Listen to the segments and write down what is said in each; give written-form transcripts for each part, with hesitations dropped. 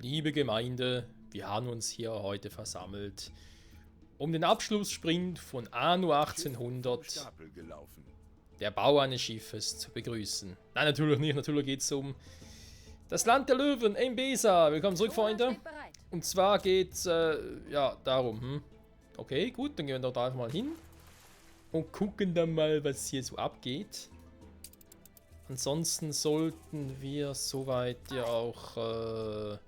Liebe Gemeinde, wir haben uns hier heute versammelt, um den Abschlusssprint von Anno 1800, der Bau eines Schiffes, zu begrüßen. Nein, natürlich nicht, natürlich geht es um das Land der Löwen, Mbesa. Willkommen zurück, Freunde. Und zwar geht es, ja, darum, Okay, gut, dann gehen wir da einfach mal hin und gucken dann mal, was hier so abgeht. Ansonsten sollten wir soweit ja auch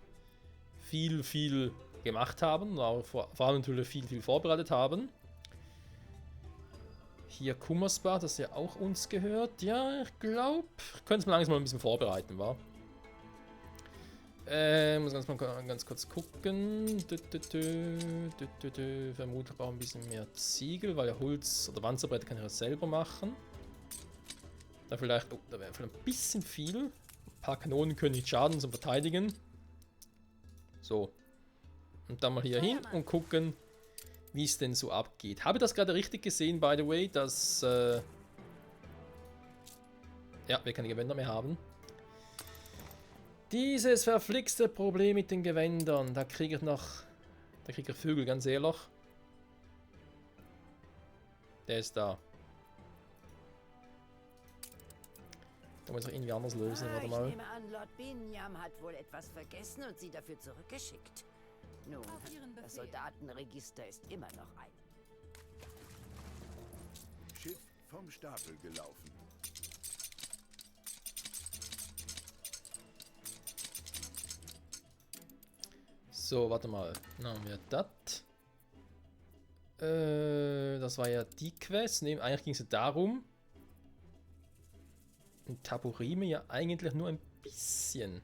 viel gemacht haben, aber vor allem natürlich viel vorbereitet haben. Hier Kummersbach, das ja auch uns gehört. Ja, ich glaube, ich könnte es mal langsam mal ein bisschen vorbereiten, wa? Muss ganz kurz gucken. Vermutlich auch ein bisschen mehr Ziegel, weil ja Holz oder Wanzerbretter kann ich ja selber machen. Da vielleicht, da wäre vielleicht ein bisschen viel. Ein paar Kanonen können nicht schaden zum Verteidigen. So. Und dann mal hier hin und gucken, wie es denn so abgeht. Habe ich das gerade richtig gesehen, by the way, dass ja, wir keine Gewänder mehr haben. Dieses verflixte Problem mit den Gewändern. Da kriege ich noch. Da kriege ich Vögel, ganz ehrlich. Der ist da. Da muss ich irgendwie anders lösen, warte mal. Ich nehme an, Lord Binyam hat wohl etwas vergessen und sie dafür zurückgeschickt. Nun, das Soldatenregister ist immer noch ein. Schiff vom Stapel gelaufen. So, warte mal. Dann haben wir das. Das war ja die Quest. Nee, eigentlich ging es darum. Und Taburime ja eigentlich nur ein bisschen.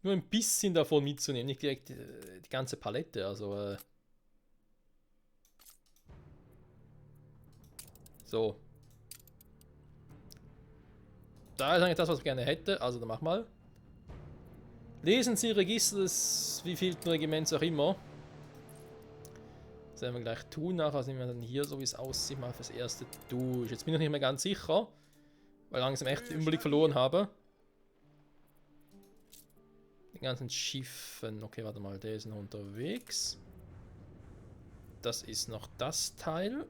Nur ein bisschen davon mitzunehmen, nicht direkt die ganze Palette, also so. Da ist eigentlich das, was ich gerne hätte, also dann mach mal. Lesen Sie Register des wievielten Regiments auch immer. Das werden wir gleich tun, nachher nehmen wir dann hier, so wie es aussieht, mal fürs erste durch. Jetzt bin ich nicht mehr ganz sicher, weil ich langsam echt den Überblick verloren habe. Die ganzen Schiffen. Okay, warte mal, der ist noch unterwegs. Das ist noch das Teil.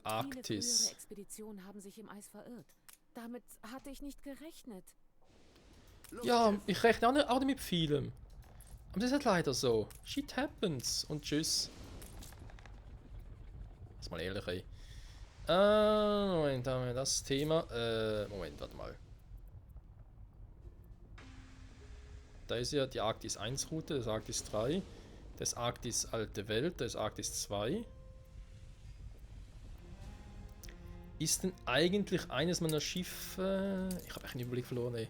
Arktis. Viele frühere Expeditionen haben sich im Eis verirrt. Damit hatte ich nicht gerechnet. Ja, ich rechne auch nicht mit vielem. Aber das ist halt leider so. Shit happens. Und tschüss. Das ist mal ehrlich, ey. Moment, da haben wir das Thema. Moment, warte mal. Da ist ja die Arktis 1 Route, das Arktis 3. Das Arktis Alte Welt, das Arktis 2. Ist denn eigentlich eines meiner Schiffe... Ich habe echt den Überblick verloren, ey.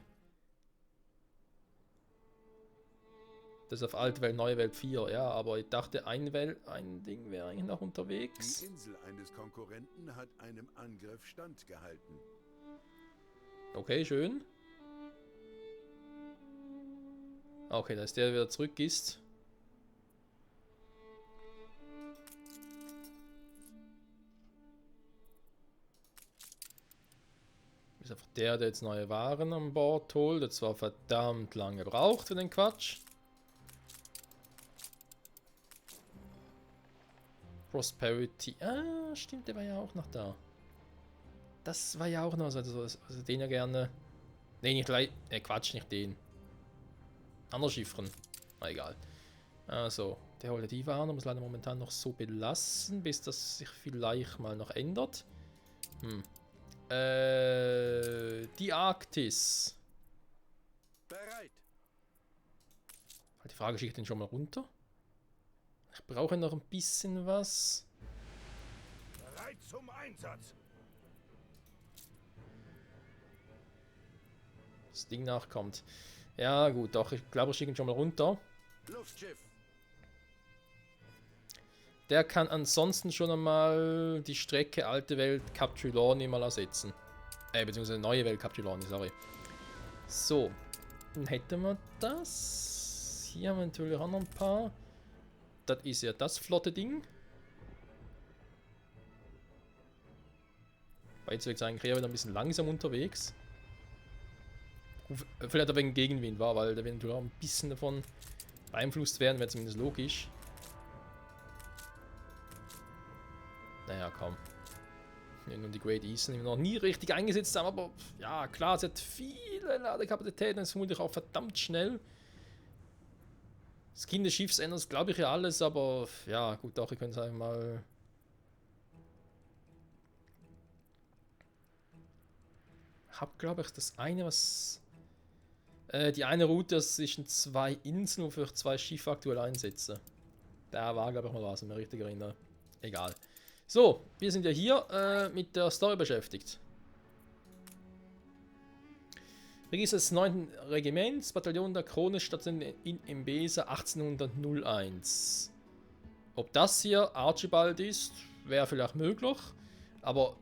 Das ist auf Alte Welt, Neue Welt 4, ja, aber ich dachte, ein Ding wäre eigentlich noch unterwegs. Die Insel eines Konkurrenten hat einem Angriff standgehalten. Okay, schön. Okay, da ist der, der wieder zurück ist. Ist einfach der jetzt neue Waren an Bord holt. Der zwar verdammt lange braucht für den Quatsch. Prosperity. Ah, stimmt, der war ja auch noch da. Das war ja auch noch so, also den ja gerne. Nee, nicht gleich. Quatsch, nicht den. Andere Schiffren. Na egal. Also, der holt die Waren, muss leider momentan noch so belassen, bis das sich vielleicht mal noch ändert. Die Arktis. Bereit. Die Frage, schicke ich den schon mal runter? Ich brauche noch ein bisschen was. Bereit zum Einsatz. Das Ding nachkommt. Ja, gut, doch, ich glaube, ich schicke ihn schon mal runter. Luftschiff. Der kann ansonsten schon einmal die Strecke Alte Welt Cap Trelawney mal ersetzen. Beziehungsweise Neue Welt Cap Trelawney, sorry. So, dann hätten wir das. Hier haben wir natürlich auch noch ein paar. Das ist ja das flotte Ding. Weil jetzt würde ich sagen, eher wieder ein bisschen langsam unterwegs. Vielleicht ein wenig Gegenwind war, weil der eventuell auch ein bisschen davon beeinflusst werden, wäre zumindest logisch. Naja, komm. Und die Great Eastern, die wir noch nie richtig eingesetzt haben, aber ja, klar, sie hat viele Ladekapazitäten, ist vermutlich auch verdammt schnell. Das Skin des Schiffs ändert, glaube ich, ja alles, aber ja, gut, auch, ihr könnt es einmal. Ich habe, glaube ich, das eine, was. Die eine Route, das zwischen 2 Inseln, wofür ich 2 Schiffe aktuell einsetze. Da war, glaube ich, mal was, wenn ich mich richtig erinnere. Egal. So, wir sind ja hier mit der Story beschäftigt. Register des 9. Regiments, Bataillon der Krone, Station in Embesa 1801. Ob das hier Archibald ist, wäre vielleicht möglich, aber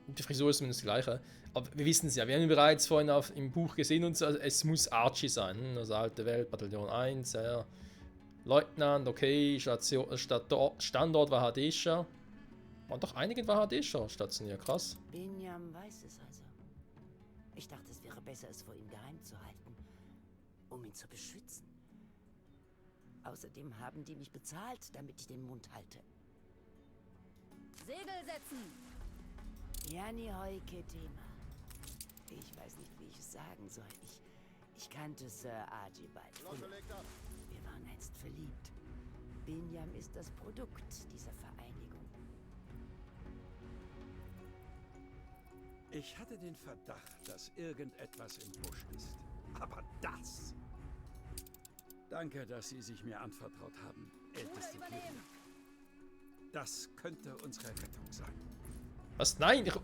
die Frisur ist zumindest die gleiche. Aber wir wissen es ja, wir haben ihn bereits vorhin im Buch gesehen und so, also es muss Archie sein. Also alte Welt, Bataillon 1, ja. Leutnant, okay, Standort war Hadesha. Waren doch einige in Hadesha stationiert, krass. Binyam weiß es also. Ich dachte, es wäre besser, es vor ihm geheim zu halten, um ihn zu beschützen. Außerdem haben die mich bezahlt, damit ich den Mund halte. Segel setzen! Jani Hoike-Thema. Ich weiß nicht, wie ich es sagen soll. Ich kannte Sir Archibald früher. Wir waren einst verliebt. Binyam ist das Produkt dieser Vereinigung. Ich hatte den Verdacht, dass irgendetwas im Busch ist. Aber das... Danke, dass Sie sich mir anvertraut haben, älteste Kyria. Das könnte unsere Rettung sein. Was? Nein! Doch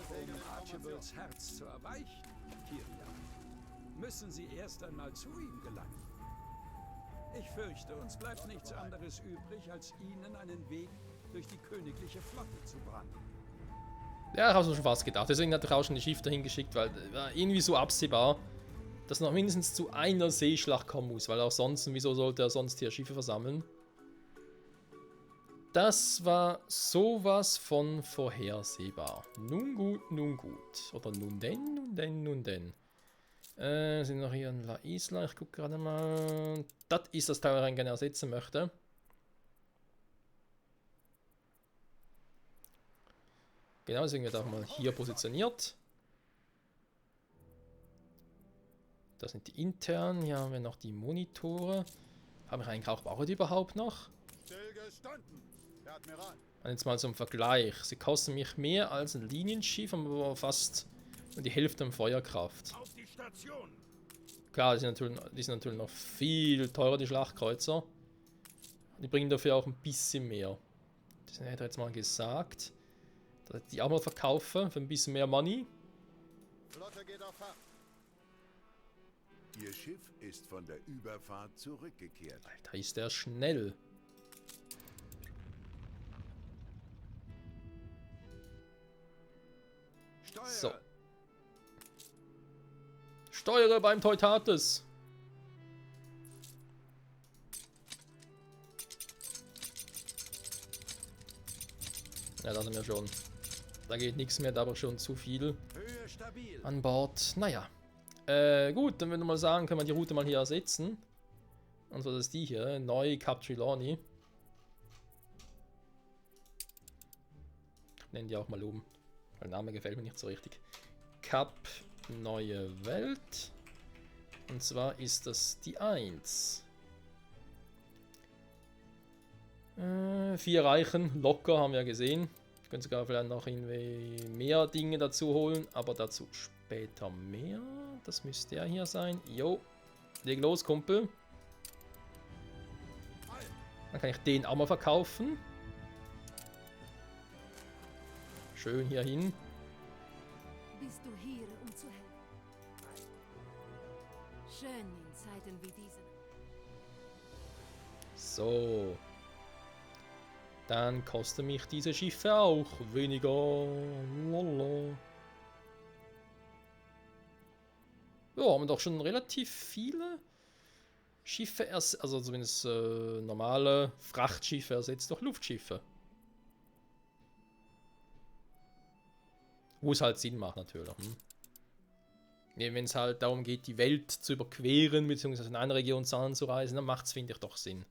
um Archibalds Herz zu erweichen, Kyria, müssen Sie erst einmal zu ihm gelangen. Ich fürchte, uns bleibt nichts anderes übrig, als Ihnen einen Weg durch die königliche Flotte zu bahnen. Ja, ich habe mir schon fast gedacht. Deswegen hatte ich auch schon die Schiffe dahin geschickt, weil irgendwie so absehbar, dass noch mindestens zu einer Seeschlacht kommen muss, weil auch sonst, wieso sollte er sonst hier Schiffe versammeln? Das war sowas von vorhersehbar. Nun gut, nun gut. Oder nun denn, nun denn, nun denn. Sind noch hier in La Isla, ich gucke gerade mal. Das ist das Teil, das ich gerne ersetzen möchte. Genau, deswegen wird auch mal hier positioniert. Das sind die internen. Hier haben wir noch die Monitore. Habe ich eigentlich auch, brauche die überhaupt noch? Und jetzt mal zum Vergleich. Sie kosten mich mehr als ein Linienschiff, aber fast nur die Hälfte an Feuerkraft. Klar, die sind natürlich noch viel teurer, die Schlachtkreuzer. Die bringen dafür auch ein bisschen mehr. Das hätte ich jetzt mal gesagt. Dass ich die auch mal verkaufe für ein bisschen mehr Money. Flotte geht auf Fahrt. Ihr Schiff ist von der Überfahrt zurückgekehrt. Alter, ist der schnell. Steuere. So. Steuere beim Teutates. Ja, das haben wir schon. Da geht nichts mehr, da aber schon zu viel Höhe stabil. an Bord. Naja. Gut, dann würde ich mal sagen, können wir die Route mal hier ersetzen. Und zwar das ist die hier, neu Cap Trelawney. Nennen die auch mal oben. Der Name gefällt mir nicht so richtig. Cap Neue Welt. Und zwar ist das die 1. 4 Reichen, locker, haben wir ja gesehen. Ich könnte sogar vielleicht noch irgendwie mehr Dinge dazu holen, aber dazu später mehr. Das müsste ja hier sein. Jo, leg los, Kumpel. Dann kann ich den auch mal verkaufen. Schön hier hin. Bist du hier, um zu helfen? Schön in Zeiten wie diesen. So. Dann kosten mich diese Schiffe auch weniger. Lala. Ja, haben wir doch schon relativ viele Schiffe, also zumindest normale Frachtschiffe ersetzt durch Luftschiffe. Wo es halt Sinn macht natürlich. Wenn es halt darum geht, die Welt zu überqueren, beziehungsweise in eine Region zu anderen zu reisen, dann macht es, finde ich, doch Sinn.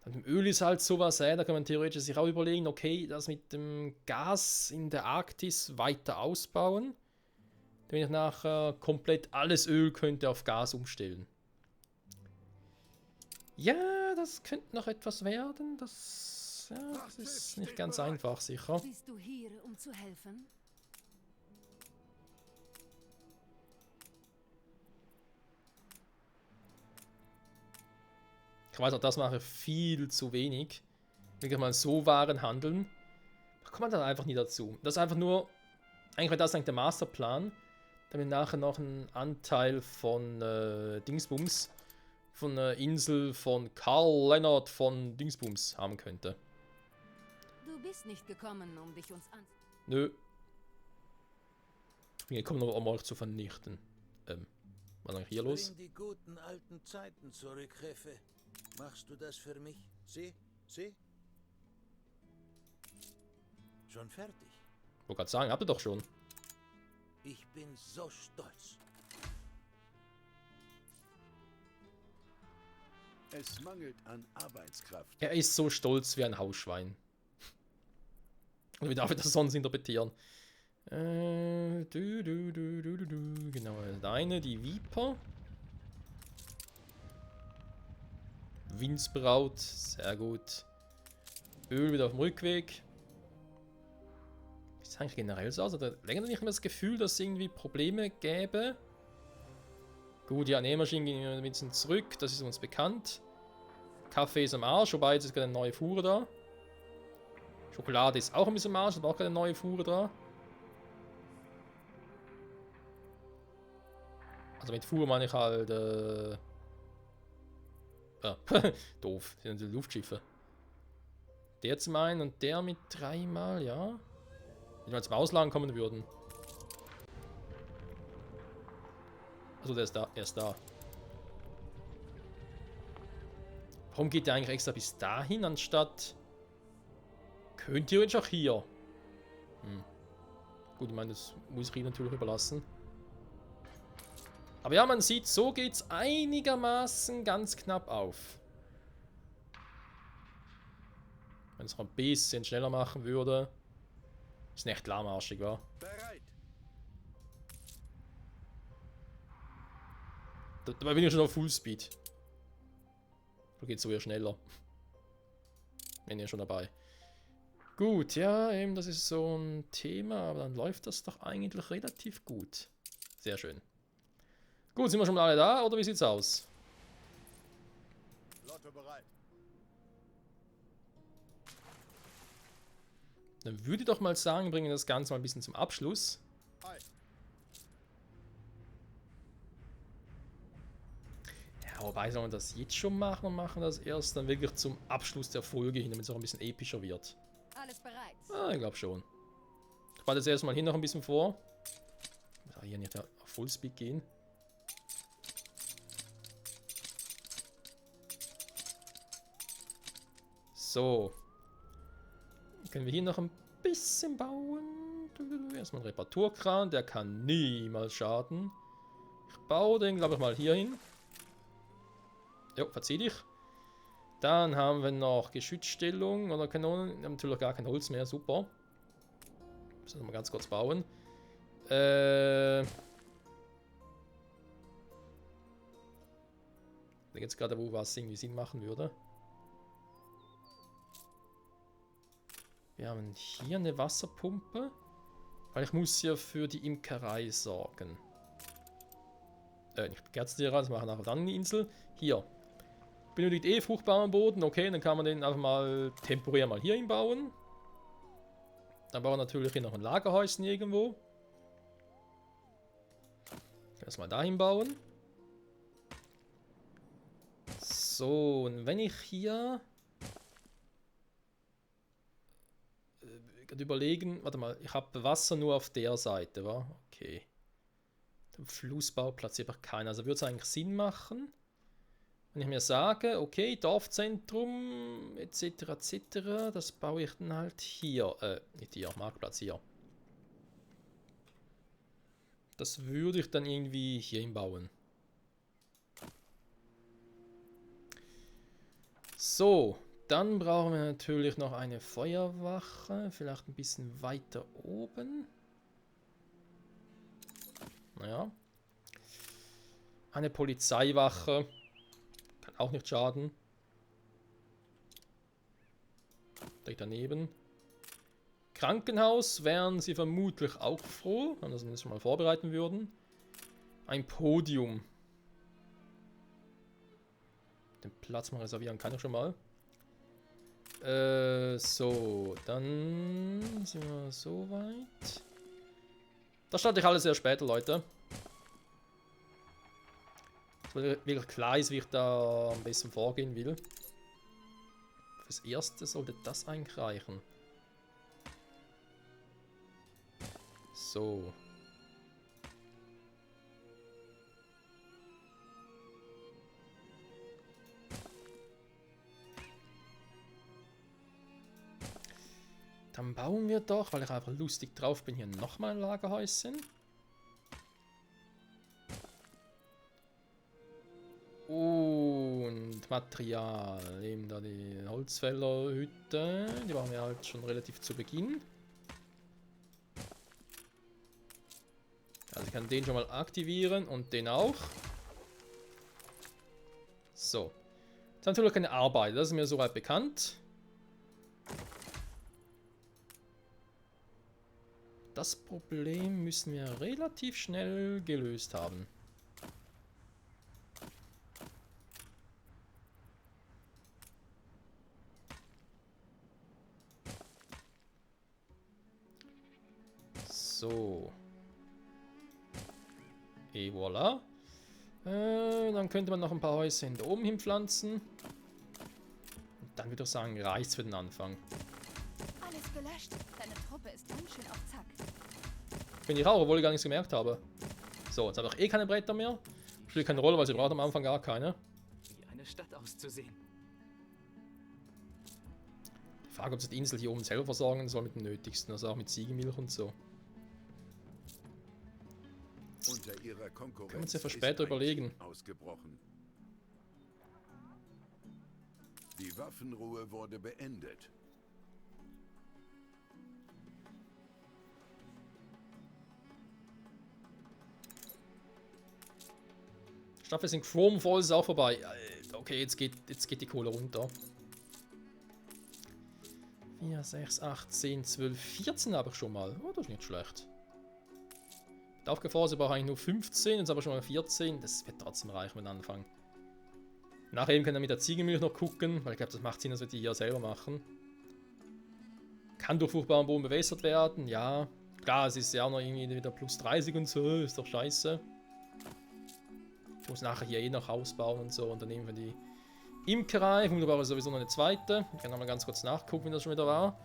Und im Öl ist halt sowas, da kann man theoretisch sich auch überlegen, okay, das mit dem Gas in der Arktis weiter ausbauen, damit ich nachher komplett alles Öl könnte auf Gas umstellen. Ja, das könnte noch etwas werden, das ist nicht ganz einfach, sicher. Bist du hier, um zu helfen? Ich weiß auch, das mache ich viel zu wenig. Wirklich mal so Waren handeln. Da kommt man dann einfach nie dazu. Das ist einfach nur, eigentlich wäre das eigentlich der Masterplan, damit nachher noch einen Anteil von Dingsbums, von der Insel von Karl Lennart von Dingsbums haben könnte. Du bist nicht gekommen, um dich uns an... Nö. Ich bin gekommen, um euch zu vernichten. Was ist eigentlich hier los? Bring die guten alten Zeiten zurück, Chefe. Machst du das für mich? Sieh? Schon fertig. Ich wollte gerade sagen, habt ihr doch schon. Ich bin so stolz. Es mangelt an Arbeitskraft. Er ist so stolz wie ein Hausschwein. Und wie darf ich das sonst interpretieren? Genau, deine, die Viper. Windsbraut, sehr gut. Öl wieder auf dem Rückweg. Wie ist es eigentlich generell so? Also, da länger nicht mehr das Gefühl, dass es irgendwie Probleme gäbe. Gut, ja, Nähmaschinen gehen ein bisschen zurück, das ist uns bekannt. Kaffee ist am Arsch, wobei jetzt ist gerade eine neue Fuhre da. Schokolade ist auch ein bisschen am Arsch, aber auch gerade eine neue Fuhre da. Also mit Fuhre meine ich halt, doof, das sind die Luftschiffe. Der zum einen und der mit 3-mal, ja. Wenn wir zum Ausladen kommen würden. Also der ist da, er ist da. Warum geht der eigentlich extra bis dahin, anstatt... Könnte theoretisch auch hier. Gut, ich meine, das muss ich ihm natürlich überlassen. Aber ja, man sieht, so geht es einigermaßen ganz knapp auf. Wenn es noch ein bisschen schneller machen würde. Ist nicht lahmarschig, wa? Bereit. Dabei bin ich schon auf Fullspeed. Da geht es so eher schneller. Bin ja schon dabei. Gut, ja, eben, das ist so ein Thema, aber dann läuft das doch eigentlich relativ gut. Sehr schön. Gut, sind wir schon mal alle da, oder wie sieht's aus? Flotte bereit. Dann würde ich doch mal sagen, bringen wir das Ganze mal ein bisschen zum Abschluss. Ei. Ja, wobei, sollen wir das jetzt schon machen und machen das erst dann wirklich zum Abschluss der Folge hin, damit es auch ein bisschen epischer wird. Alles bereit. Ah, ich glaube schon. Ich warte jetzt erstmal hier noch ein bisschen vor. Ich muss hier nicht auf Fullspeed gehen. So. Können wir hier noch ein bisschen bauen? Erstmal einen Reparaturkran, der kann niemals schaden. Ich baue den, glaube ich, mal hier hin. Jo, verzieh dich. Dann haben wir noch Geschützstellung oder Kanonen. Wir haben natürlich gar kein Holz mehr, super. Müssen wir mal ganz kurz bauen. Ich denke jetzt gerade, wo was irgendwie Sinn machen würde. Wir haben hier eine Wasserpumpe. Weil ich muss ja für die Imkerei sorgen. Nicht Kerzenlehrer, das machen wir nachher dann in die Insel. Hier. Benötigt eh fruchtbaren Boden. Okay, dann kann man den einfach mal temporär mal hier hinbauen. Dann bauen wir natürlich hier noch ein Lagerhäuschen irgendwo. Erstmal dahin bauen. So, und wenn ich hier... überlegen, warte mal, ich habe Wasser nur auf der Seite, wa? Okay. Den Flussbauplatz hier einfach keiner. Also würde es eigentlich Sinn machen, wenn Wenn ich mir sage, okay, Dorfzentrum etc. etc., das baue ich dann halt hier. Nicht hier, Marktplatz hier. Das würde ich dann irgendwie hier hinbauen. So, dann brauchen wir natürlich noch eine Feuerwache. Vielleicht ein bisschen weiter oben. Naja. Eine Polizeiwache. Kann auch nicht schaden. Direkt daneben. Krankenhaus wären sie vermutlich auch froh, wenn sie das schon mal vorbereiten würden. Ein Podium. Den Platz mal reservieren kann ich schon mal. So, dann sind wir so weit. Das starte ich alles sehr später, Leute. Weil wirklich klar ist, wie ich da am besten vorgehen will. Fürs Erste sollte das eigentlich reichen. So. Dann bauen wir doch, weil ich einfach lustig drauf bin, hier nochmal ein Lagerhäuschen. Und Material. Eben da die Holzfällerhütte. Die machen wir halt schon relativ zu Beginn. Also ich kann den schon mal aktivieren und den auch. So. Das ist natürlich keine Arbeit, das ist mir soweit bekannt. Das Problem müssen wir relativ schnell gelöst haben. So. Et voilà. Dann könnte man noch ein paar Häuser da oben hinpflanzen. Und dann würde ich sagen, reicht's für den Anfang. Alles gelöscht. Deine Truppe ist ganz schön auf Zack. Bin ich auch, obwohl ich gar nichts gemerkt habe. So, jetzt habe ich eh keine Bretter mehr. Spielt keine Rolle, weil sie braucht am Anfang gar keine. Wie eine Stadt auszusehen. Die Frage, ob sie die Insel hier oben selber versorgen soll mit dem Nötigsten, also auch mit Ziegenmilch und so. Unter ihrer Konkurrenz Können wir uns ja für später überlegen. Ausgebrochen. Die Waffenruhe wurde beendet. Staffel sind Chrome Falls ist auch vorbei. Okay, jetzt geht die Kohle runter. 4, 6, 8, 10, 12, 14 habe ich schon mal. Oh, das ist nicht schlecht. Die Aufgefahren, sie braucht eigentlich nur 15, jetzt aber schon mal 14. Das wird trotzdem reichen mit Anfang. Nachher eben können wir mit der Ziegenmilch noch gucken, weil ich glaube, das macht Sinn, dass wir die hier selber machen. Kann durch fruchtbaren Boden bewässert werden, ja. Klar, es ist ja auch noch irgendwie wieder plus 30 und so, ist doch scheiße. Ich muss nachher hier eh noch Haus bauen und so und dann nehmen wir die Imkerei. Wunderbar, sowieso noch eine zweite. Ich kann noch mal ganz kurz nachgucken, wie das schon wieder war.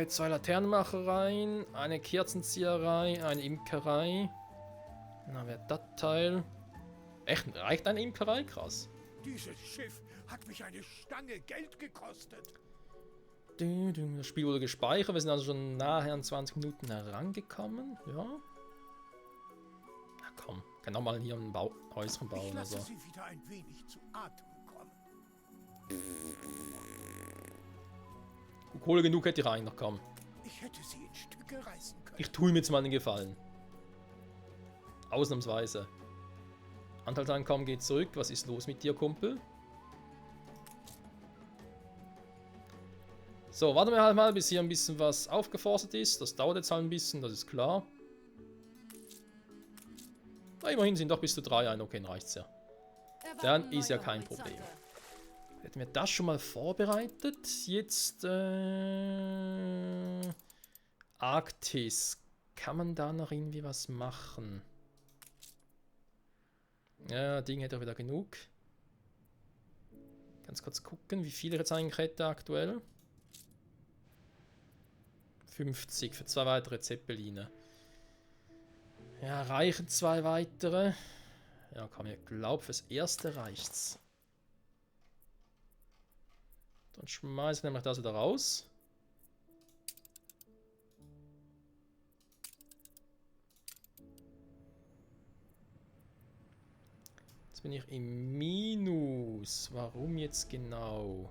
2 Laternenmachereien, eine Kerzenzieherei, eine Imkerei. Na, wer das Teil? Echt, reicht eine Imkerei? Krass. Dieses Schiff hat mich eine Stange Geld gekostet. Das Spiel wurde gespeichert, wir sind also schon nahe an 20 Minuten herangekommen. Ja. Na komm, kann noch mal hier ein Häuschen bauen. Ich lasse Also. sie wieder ein wenig zu Atem kommen. Kohle genug hätte ich rein noch kommen. Ich hätte sie in Stücke reißen können. Ich tue mir jetzt mal einen Gefallen. Ausnahmsweise. Anteilseinkommen geht zurück. Was ist los mit dir, Kumpel? So, warten wir halt mal, bis hier ein bisschen was aufgeforstet ist. Das dauert jetzt halt ein bisschen, das ist klar. Aber immerhin sind doch bis zu 3 ein. Okay, dann reicht's ja. Dann ist ja kein Problem. Hätten wir das schon mal vorbereitet. Jetzt, Arktis. Kann man da noch irgendwie was machen? Ja, Ding hätte auch wieder genug. Ganz kurz gucken, wie viele ich jetzt eigentlich hätte aktuell. 50 für 2 weitere Zeppeline. Ja, reichen 2 weitere. Ja, komm, ich glaube, fürs erste reicht's. Dann schmeiße ich nämlich das wieder raus. Jetzt bin ich im Minus. Warum jetzt genau?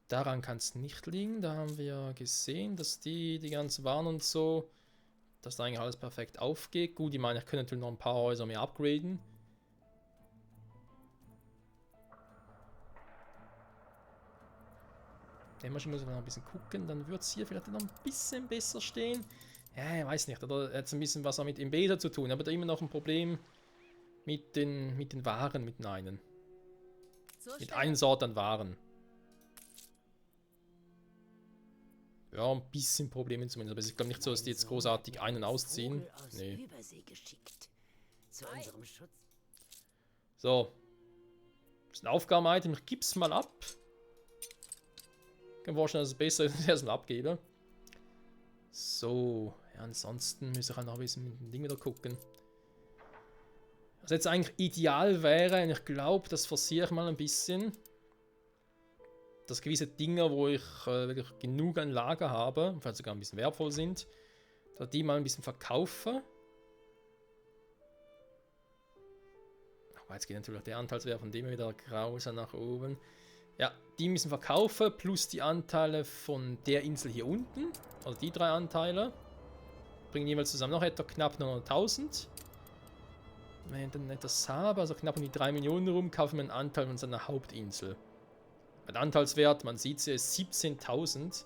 Daran kann es nicht liegen. Da haben wir gesehen, dass die ganzen Waren und so, dass da eigentlich alles perfekt aufgeht. Gut, ich meine, ich könnte natürlich noch ein paar Häuser mehr upgraden. Der Maschine muss noch ein bisschen gucken, dann wird es hier vielleicht noch ein bisschen besser stehen. Ja, ich weiß nicht, oder hat es ein bisschen was mit Embedded zu tun, aber da immer noch ein Problem mit den Waren, mit einem. Mit einer Sorte an Waren. Ja, ein bisschen Probleme zumindest, aber ich glaube nicht so, dass die jetzt großartig ein- und ausziehen. Nee. So. Das ist ein Aufgaben-Item, ich gebe es mal ab. Ich kann mir vorstellen, dass es besser ist, wenn ich es erstmal abgebe. So, ja, ansonsten muss ich halt noch ein bisschen mit dem Ding wieder gucken. Was jetzt eigentlich ideal wäre, und ich glaube, das forciere ich mal ein bisschen, dass gewisse Dinge, wo ich wirklich genug an Lager habe, vielleicht sogar ein bisschen wertvoll sind, dass die mal ein bisschen verkaufe. Aber jetzt geht natürlich der Anteilswert von dem wieder grausam nach oben. Ja, die müssen verkaufen, plus die Anteile von der Insel hier unten, also die 3 Anteile, bringen jeweils zusammen noch etwa knapp 900.000. Wenn ich dann etwas habe, also knapp um die 3 Millionen rum, kaufen wir einen Anteil von seiner Hauptinsel. Der Anteilswert, man sieht es hier, ist 17.000.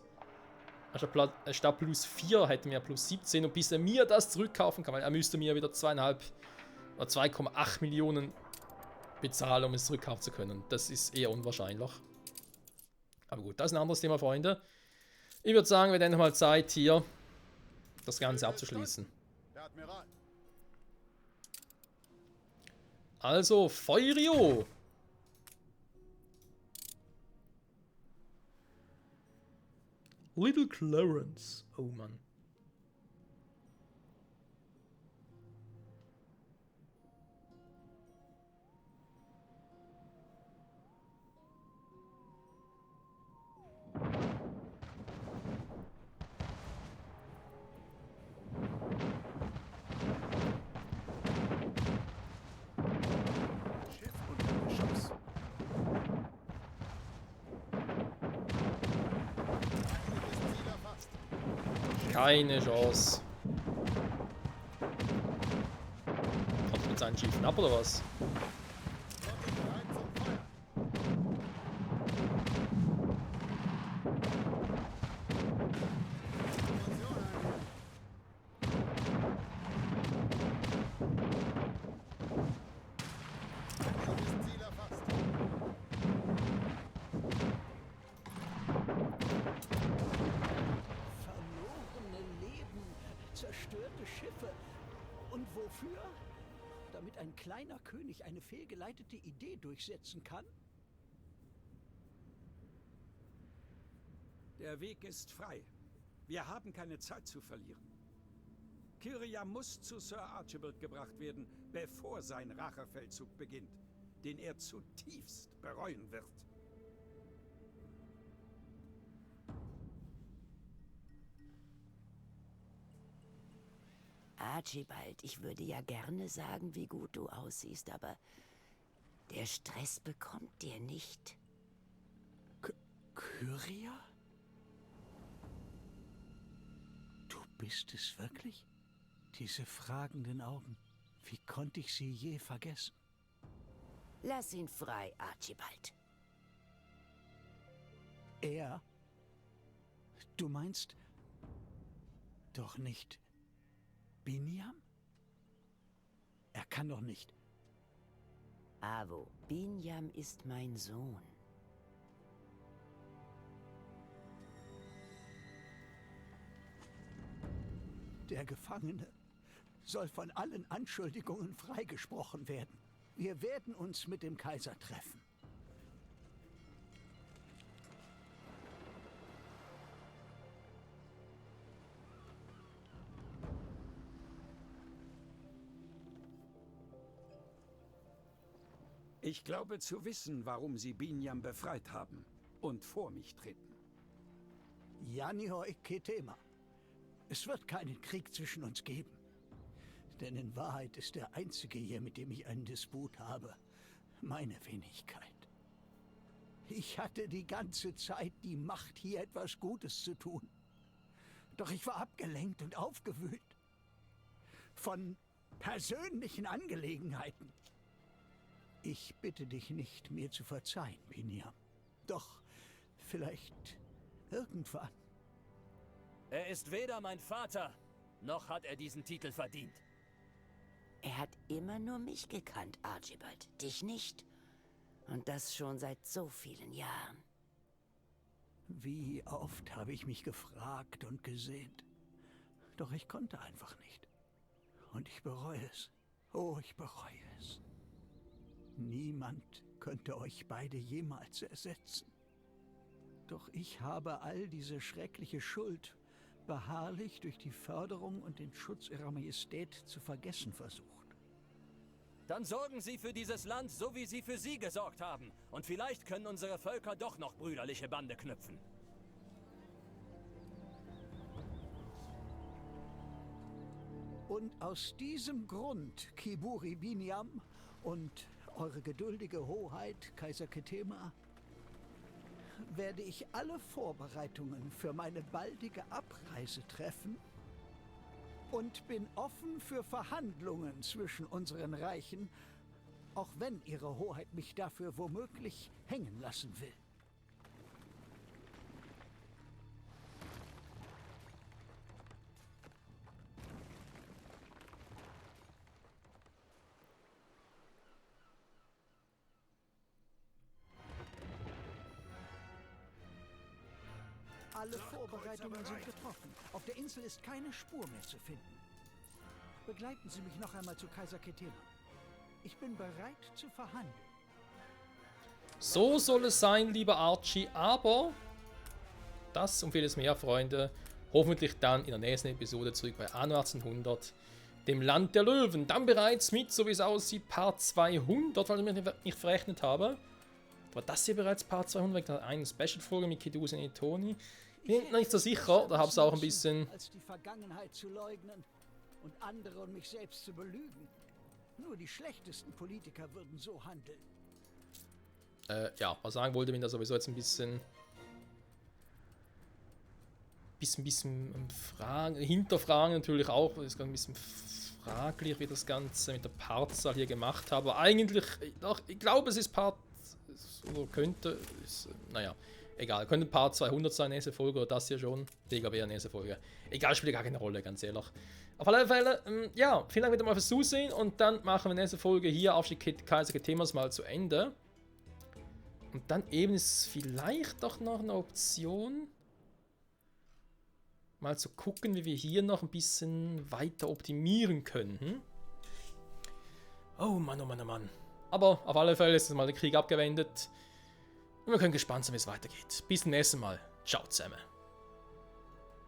Statt plus 4 hätten wir plus 17. Und bis er mir das zurückkaufen kann, weil er müsste mir wieder 2,5 oder 2,8 Millionen bezahlen, um es zurückkaufen zu können. Das ist eher unwahrscheinlich. Aber gut, das ist ein anderes Thema, Freunde. Ich würde sagen, wir haben nochmal Zeit hier, das Ganze abzuschließen. Also, Feurio! Little Clarence. Oh Mann. Keine Chance. Kommt mit seinen Schiefen ab oder was? Zerstörte Schiffe. Und wofür? Damit ein kleiner König eine fehlgeleitete Idee durchsetzen kann? Der Weg ist frei. Wir haben keine Zeit zu verlieren. Kyria muss zu Sir Archibald gebracht werden, bevor sein Rachefeldzug beginnt, den er zutiefst bereuen wird. Archibald, ich würde ja gerne sagen, wie gut du aussiehst, aber der Stress bekommt dir nicht. Kyria? Du bist es wirklich? Diese fragenden Augen. Wie konnte ich sie je vergessen? Lass ihn frei, Archibald. Er? Du meinst doch nicht Binyam? Er kann doch nicht. Avo, Binyam ist mein Sohn. Der Gefangene soll von allen Anschuldigungen freigesprochen werden. Wir werden uns mit dem Kaiser treffen. Ich glaube zu wissen, warum Sie Binyam befreit haben und vor mich treten. Janihoi Ketema. Es wird keinen Krieg zwischen uns geben. Denn in Wahrheit ist der Einzige hier, mit dem ich einen Disput habe, meine Wenigkeit. Ich hatte die ganze Zeit die Macht, hier etwas Gutes zu tun. Doch ich war abgelenkt und aufgewühlt. Von persönlichen Angelegenheiten. Ich bitte dich nicht, mir zu verzeihen, Binyam. Doch vielleicht irgendwann. Er ist weder mein Vater, noch hat er diesen Titel verdient. Er hat immer nur mich gekannt, Archibald. Dich nicht. Und das schon seit so vielen Jahren. Wie oft habe ich mich gefragt und gesehnt. Doch ich konnte einfach nicht. Und ich bereue es. Oh, ich bereue es. Niemand könnte euch beide jemals ersetzen. Doch ich habe all diese schreckliche Schuld beharrlich durch die Förderung und den Schutz ihrer Majestät zu vergessen versucht. Dann sorgen Sie für dieses Land, so wie Sie für Sie gesorgt haben. Und vielleicht können unsere Völker doch noch brüderliche Bande knüpfen. Und aus diesem Grund, Kiburi Binyam und eure geduldige Hoheit, Kaiser Ketema, werde ich alle Vorbereitungen für meine baldige Abreise treffen und bin offen für Verhandlungen zwischen unseren Reichen, auch wenn ihre Hoheit mich dafür womöglich hängen lassen will. Alle Vorbereitungen sind getroffen. Auf der Insel ist keine Spur mehr zu finden. Begleiten Sie mich noch einmal zu Kaiser Ketema. Ich bin bereit zu verhandeln. So soll es sein, lieber Archie, aber das und vieles mehr, Freunde, hoffentlich dann in der nächsten Episode zurück bei Anno 1800, dem Land der Löwen. Dann bereits mit, so wie es aussieht, Part 200, weil ich mich nicht verrechnet habe. War das hier bereits Part 200, wegen einer Special-Folge mit Kidusi und Itoni? Bin noch nicht so sicher, da habe ich auch ein bisschen... Als die Vergangenheit zu leugnen und andere und mich selbst zu belügen. Nur die schlechtesten Politiker würden so handeln. Ja, was sagen wollte, bin da sowieso jetzt ein bisschen hinterfragen natürlich auch. Es ist ein bisschen fraglich, wie das Ganze mit der Partzahl hier gemacht habe. Aber eigentlich, doch, ich glaube, es ist Part... Oder könnte... Ist, naja, egal. Könnte Part 200 sein, nächste Folge, oder das hier schon. Digga, wäre nächste Folge. Egal, spielt gar keine Rolle, ganz ehrlich. Auf alle Fälle, ja, vielen Dank wieder mal fürs Zusehen. Und dann machen wir nächste Folge hier auf die Kaiser Ketemas mal zu Ende. Und dann eben ist vielleicht doch noch eine Option, mal zu gucken, wie wir hier noch ein bisschen weiter optimieren können. Oh Mann, oh Mann, oh Mann. Aber auf alle Fälle ist jetzt mal der Krieg abgewendet. Und wir können gespannt sein, wie es weitergeht. Bis zum nächsten Mal. Ciao zusammen.